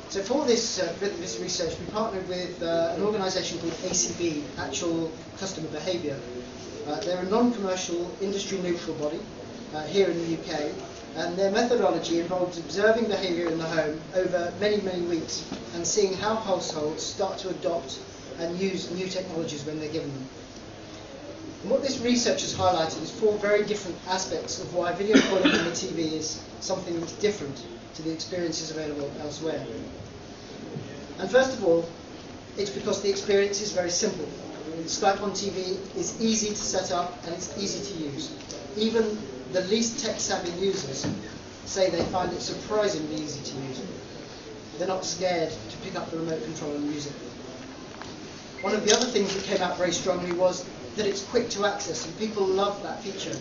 So for this research, we partnered with an organisation called ACB, Actual Customer Behaviour. They're a non-commercial, industry-neutral body here in the UK, and their methodology involves observing behaviour in the home over many, many weeks and seeing how households start to adopt and use new technologies when they're given them. And what this research has highlighted is 4 very different aspects of why video calling on the TV is something that's different to the experiences available elsewhere. And first of all, it's because the experience is very simple. Skype on TV is easy to set up and it's easy to use. Even the least tech-savvy users say they find it surprisingly easy to use. They're not scared to pick up the remote control and use it. One of the other things that came out very strongly was that it's quick to access, and people love that feature.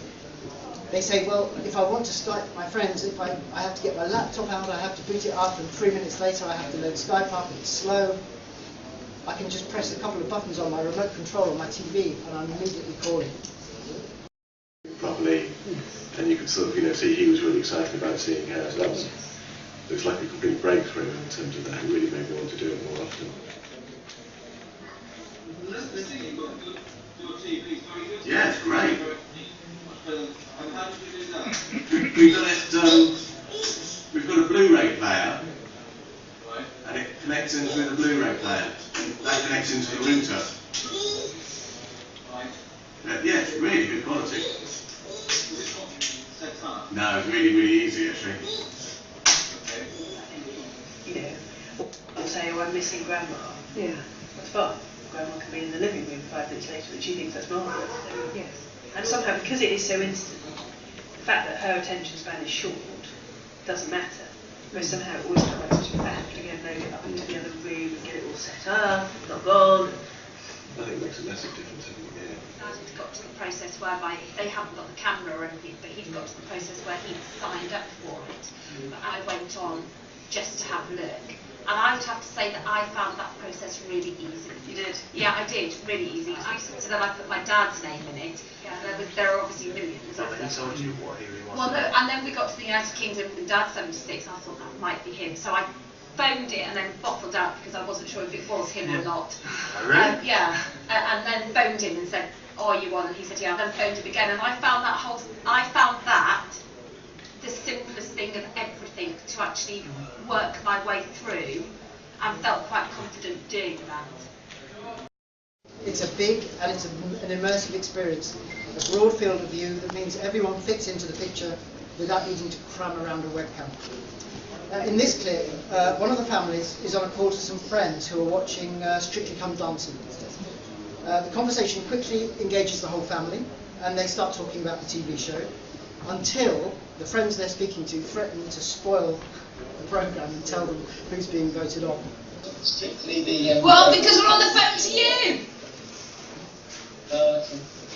They say, well, if I want to Skype my friends, if I have to get my laptop out, I have to boot it up, and 3 minutes later I have to load Skype up, and it's slow. I can just press a couple of buttons on my remote control on my TV, and I'm immediately calling. Properly, and you could sort of, see he was really excited about seeing how that was. Looks like a complete breakthrough in terms of that. It really made me want to do it more often. Yeah, it's great. We've got a Blu-ray player, and it connects into the Blu-ray player. That connects into the router. Yeah, it's really good quality. No, it's really, really easy actually. I'll say, oh, I'm missing Grandma. Yeah. That's fine. Grandma can be in the living room 5 minutes later, but she thinks that's normal. Yes. And somehow, because it is so instant, the fact that her attention span is short doesn't matter. Whereas somehow it always comes back to back to go load it up into the other room and get it all set up, not gone. I think it makes a massive difference, I think, yeah. He's got to the process whereby they haven't got the camera or anything, but he's got to the process where he's signed up for it. But I went on just to have a look. And I would have to say that I found that process really easy. You did? Yeah, I did. Really easy. So then I put my dad's name in it. Yeah. There are obviously millions of them. He told you what he really wanted. Well, no, and then we got to the United Kingdom with Dad's 76. I thought that might be him. So I phoned it and then bottled out because I wasn't sure if it was him or not. Oh, really? Yeah. And then phoned him and said, "Oh, are you on?" And he said, "Yeah." I then phoned him again, and I found that the simplest thing of everything to actually work my way through, and felt quite confident doing that. It's a big and it's an immersive experience, a broad field of view that means everyone fits into the picture without needing to cram around a webcam. In this clip, one of the families is on a call to some friends who are watching Strictly Come Dancing. The conversation quickly engages the whole family, and they start talking about the TV show, until the friends they're speaking to threaten to spoil the programme and tell them who's being voted on. Strictly the... Well, because we're on the phone to you!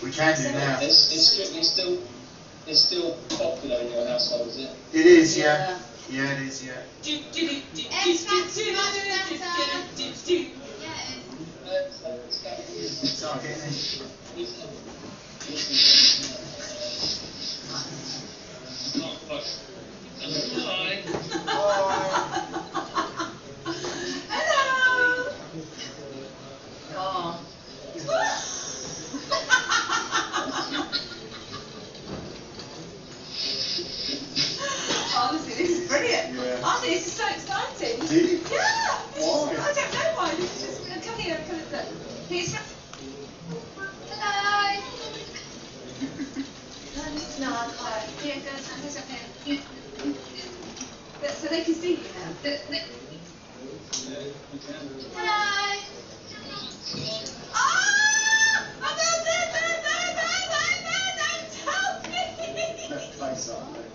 We can do now. Is Strictly still popular in your household, is it? It is, yeah. Yeah, it is, yeah. Start getting in. Hello! Oh. Honestly, this is brilliant. Yeah. Honestly, this is so exciting. Do you? Yeah! Why? I don't know why. This is just... Come here, look. Here's... Hello! No, I can't. Here, go, stand up here. So they can see you now. Hello! Ah! Oh, no, don't tell me! Let's play something.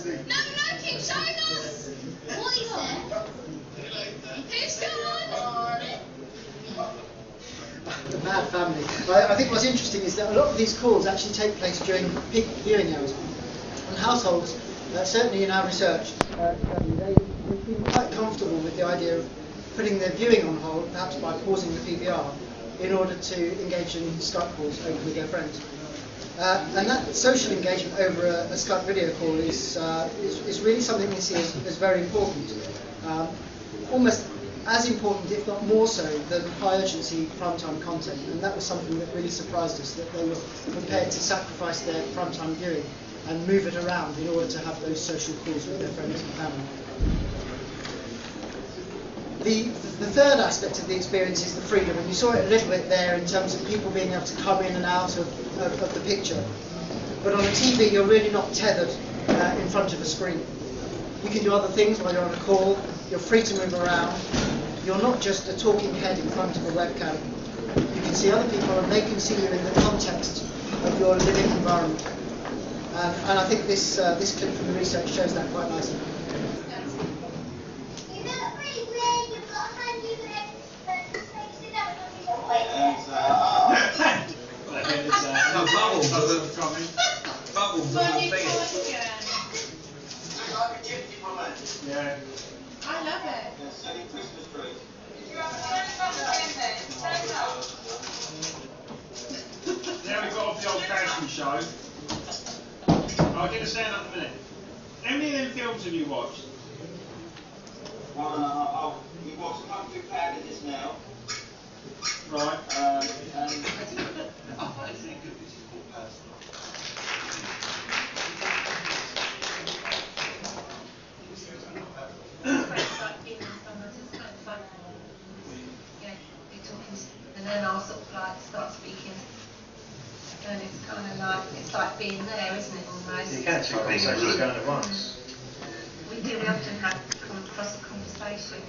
No, keep showing us! What is it? Who's gone? The mad family. I think what's interesting is that a lot of these calls actually take place during peak viewing hours. And households, certainly in our research, they've been quite comfortable with the idea of putting their viewing on hold, perhaps by pausing the PVR, in order to engage in Skype calls with their friends. And that social engagement over a Skype video call is really something we see as very important. Almost as important, if not more so, than high-urgency primetime content. And that was something that really surprised us, that they were prepared to sacrifice their primetime viewing and move it around in order to have those social calls with their friends and family. The third aspect of the experience is the freedom, and you saw it a little bit there in terms of people being able to come in and out of the picture. But on a TV, you're really not tethered in front of a screen. You can do other things while you're on a call. You're free to move around. You're not just a talking head in front of a webcam. You can see other people, and they can see you in the context of your living environment. And I think this clip from the research shows that quite nicely. No, bubbles on the face. Yeah. I love it. Now we've got off the old fashion show. I'll get a stand up in a minute. How many of them films have you watched? We watched Kung Fu Packages now. Right. And then I'll sort of like start speaking, and it's kind of like, it's like being there, isn't it, almost? You can't two conversations going at once. We often have come across a conversation.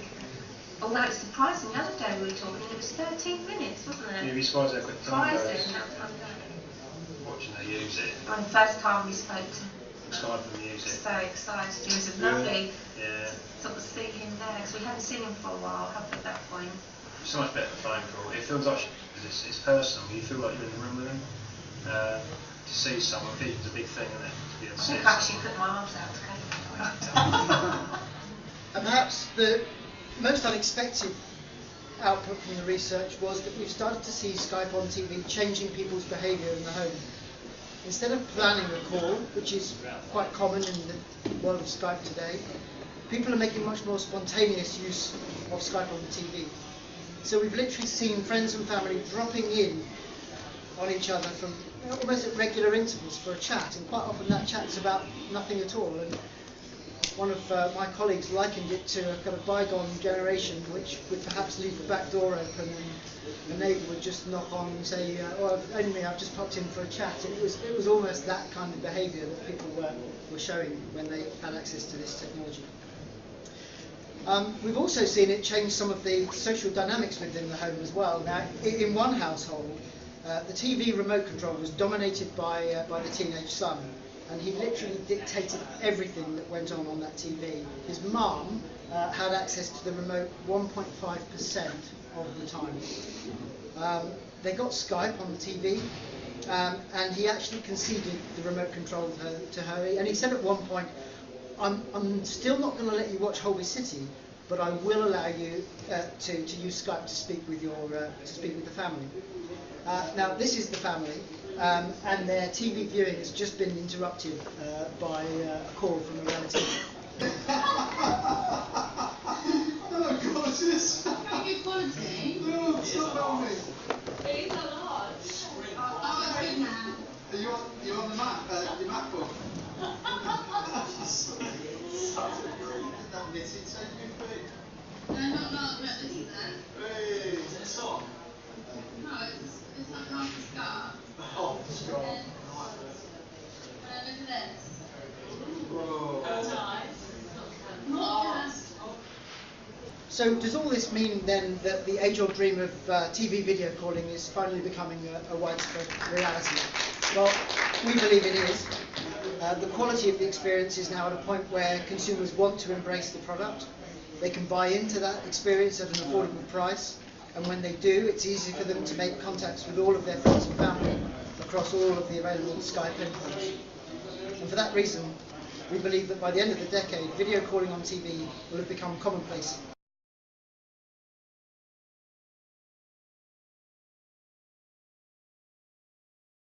Although it's surprising, the other day we were talking, it was 13 minutes, wasn't it? You'd be surprised how quick time goes. Surprising how time goes. Watching her use it. And the first time we spoke to him, Excited from the music. so excited, it was lovely Yeah. sort of see him there, because we hadn't seen him for a while, have we, at that point? It's so much better than a phone call. It feels like it's personal. You feel like you're in the room with them. To see someone, it's a big thing, isn't it? To be able I to see think I actually someone. put my arms out to go. And perhaps the most unexpected output from the research was that we've started to see Skype on TV changing people's behaviour in the home. Instead of planning a call, which is quite common in the world of Skype today, people are making much more spontaneous use of Skype on the TV. So we've literally seen friends and family dropping in on each other from almost at regular intervals for a chat, and quite often that chat is about nothing at all. And one of my colleagues likened it to a kind of bygone generation which would perhaps leave the back door open and the neighbour would just knock on and say, oh, only I've just popped in for a chat. And it was almost that kind of behaviour that people were showing when they had access to this technology. We've also seen it change some of the social dynamics within the home as well. Now, in one household, the TV remote control was dominated by the teenage son, and he literally dictated everything that went on that TV. His mum had access to the remote 1.5% of the time. They got Skype on the TV, and he actually conceded the remote control to her. And he said at one point, I'm still not going to let you watch Holby City, but I will allow you to use Skype to speak with the family. Now this is the family, and their TV viewing has just been interrupted by a call from a relative. Oh, gorgeous! Very good quality. No, stop filming. It is a lot. Oh, it's good now. Are you on the Mac? Your MacBook? That knitted so good. No, this is it. Hey, is it a sock? No, it's like half a scarf. Oh, strong. And then look at this. Whoa. That's nice. Not So does all this mean then that the age-old dream of TV video calling is finally becoming a widespread reality? Well, we believe it is. The quality of the experience is now at a point where consumers want to embrace the product. They can buy into that experience at an affordable price, and when they do, it's easy for them to make contacts with all of their friends and family across all of the available Skype endpoints. And for that reason, we believe that by the end of the decade, video calling on TV will have become commonplace